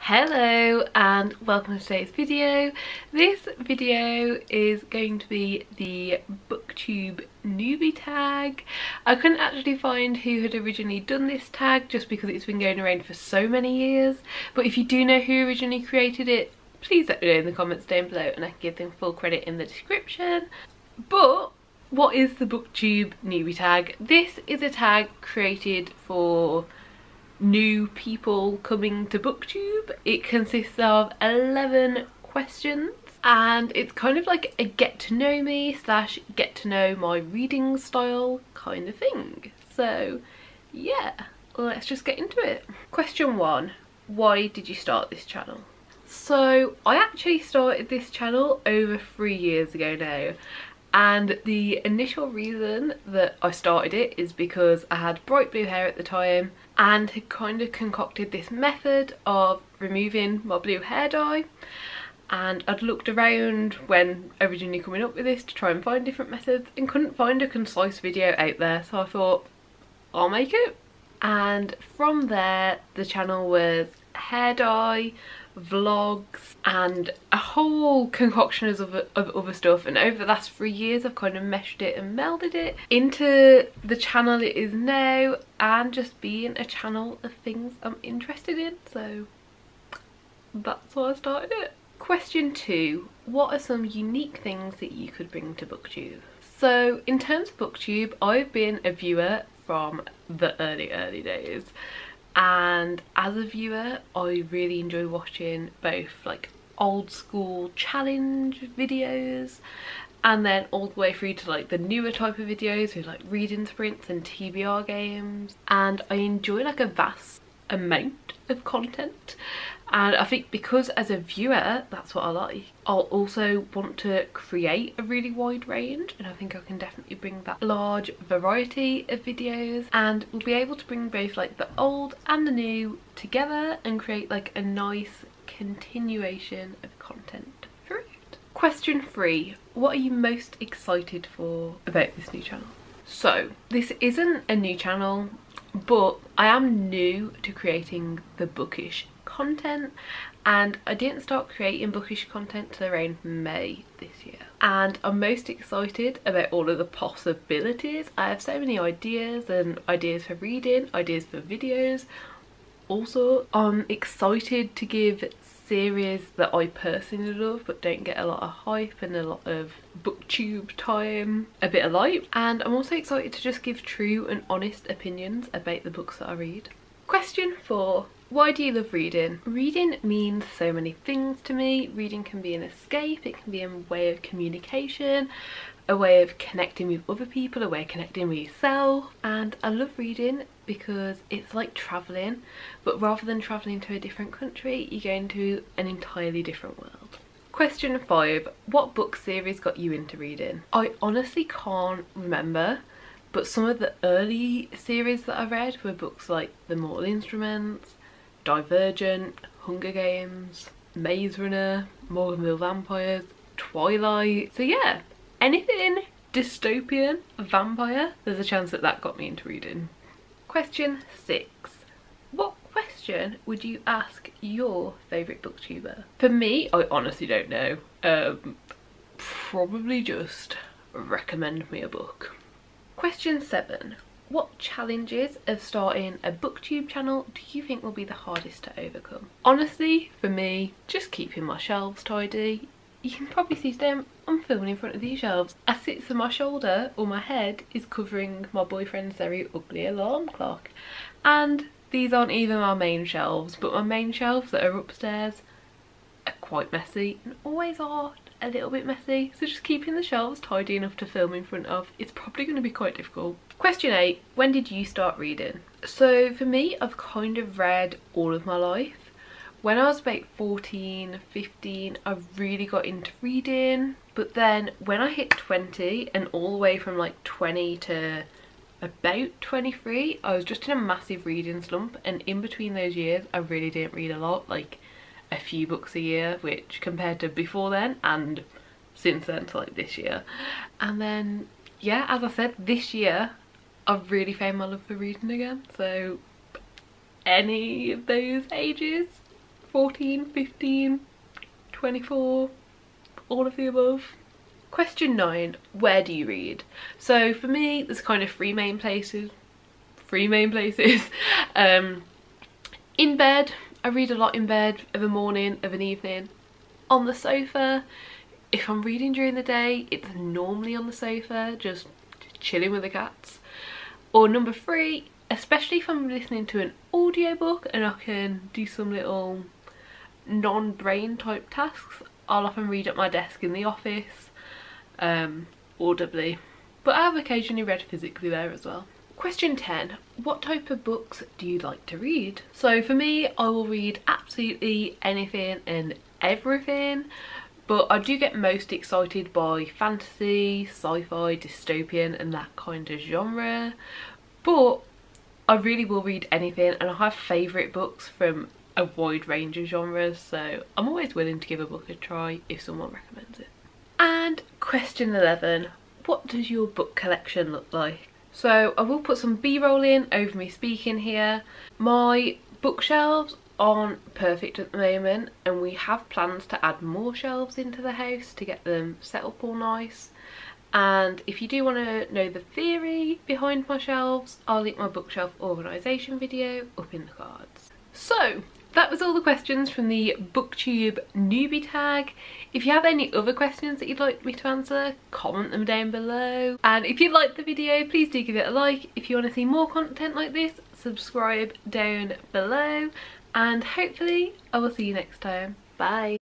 Hello and welcome to today's video. This video is going to be the Booktube newbie tag. I couldn't actually find who had originally done this tag just because it's been going around for so many years, but if you do know who originally created it, please let me know in the comments down below and I can give them full credit in the description. But what is the Booktube newbie tag? This is a tag created for new people coming to Booktube. It consists of 11 questions and it's kind of like a get to know me slash get to know my reading style kind of thing. So yeah, let's just get into it. Question 1. Why did you start this channel? So I actually started this channel over 3 years ago now, and the initial reason that I started it is because I had bright blue hair at the time and had kind of concocted this method of removing my blue hair dye, and I'd looked around when originally coming up with this to try and find different methods and couldn't find a concise video out there, so I thought I'll make it. And from there the channel was hair dye, vlogs and a whole concoction of other stuff, and over the last 3 years I've kind of meshed it and melded it into the channel it is now, and just being a channel of things I'm interested in, so that's why I started it. Question 2. What are some unique things that you could bring to Booktube? So in terms of Booktube, I've been a viewer from the early days, and as a viewer I really enjoy watching both like old school challenge videos and then all the way through to like the newer type of videos with like reading sprints and TBR games, and I enjoy like a vast amount of content. And I think because as a viewer that's what I like, I'll also want to create a really wide range, and I think I can definitely bring that large variety of videos, and we'll be able to bring both like the old and the new together and create like a nice continuation of content through it. Question 3. What are you most excited for about this new channel? So this isn't a new channel, but I am new to creating the bookish content, and I didn't start creating bookish content till around May this year, and I'm most excited about all of the possibilities. I have so many ideas, and ideas for reading, ideas for videos. Also I'm excited to give series that I personally love but don't get a lot of hype and a lot of Booktube time a bit of light, and I'm also excited to just give true and honest opinions about the books that I read. Question 4. Why do you love reading? Reading means so many things to me. Reading can be an escape, it can be a way of communication, a way of connecting with other people, a way of connecting with yourself. And I love reading because it's like travelling, but rather than travelling to a different country, you're going to an entirely different world. Question 5. What book series got you into reading? I honestly can't remember, but some of the early series that I read were books like The Mortal Instruments, Divergent, Hunger Games, Maze Runner, Morganville Vampires, Twilight. So yeah, anything dystopian, vampire, there's a chance that that got me into reading. Question 6. What question would you ask your favourite booktuber? For me, I honestly don't know. Probably just recommend me a book. Question 7. What challenges of starting a Booktube channel do you think will be the hardest to overcome? Honestly, for me, just keeping my shelves tidy. You can probably see today I'm filming in front of these shelves. As sits on my shoulder or my head is covering my boyfriend's very ugly alarm clock. And these aren't even my main shelves, but my main shelves that are upstairs are quite messy and always are a little bit messy, so just keeping the shelves tidy enough to film in front of, it's probably going to be quite difficult. Question 8. When did you start reading? So for me, I've kind of read all of my life. When I was about 14, 15, I really got into reading, but then when I hit 20 and all the way from like 20 to about 23, I was just in a massive reading slump, and in between those years I really didn't read a lot, like a few books a year, which compared to before then and since then to like this year. And then yeah, as I said, this year I've really found my love for reading again, so any of those ages, 14, 15, 24, all of the above. Question 9, where do you read? So for me, there's kind of three main places. In bed, I read a lot in bed, of a morning, of an evening. On the sofa, if I'm reading during the day, it's normally on the sofa, just chilling with the cats. Or number 3, especially if I'm listening to an audiobook and I can do some little non-brain type tasks, I'll often read at my desk in the office, audibly. But I have occasionally read physically there as well. Question 10, what type of books do you like to read? So for me, I will read absolutely anything and everything, but I do get most excited by fantasy, sci-fi, dystopian and that kind of genre. But I really will read anything, and I have favourite books from a wide range of genres, so I'm always willing to give a book a try if someone recommends it. And question 11, what does your book collection look like? So I will put some b-roll in over me speaking here. My bookshelves aren't perfect at the moment, and we have plans to add more shelves into the house to get them set up all nice. And if you do want to know the theory behind my shelves, I'll link my bookshelf organisation video up in the cards. So that was all the questions from the Booktube newbie tag. If you have any other questions that you'd like me to answer, comment them down below. And if you liked the video, please do give it a like. If you want to see more content like this, subscribe down below. And hopefully I will see you next time. Bye.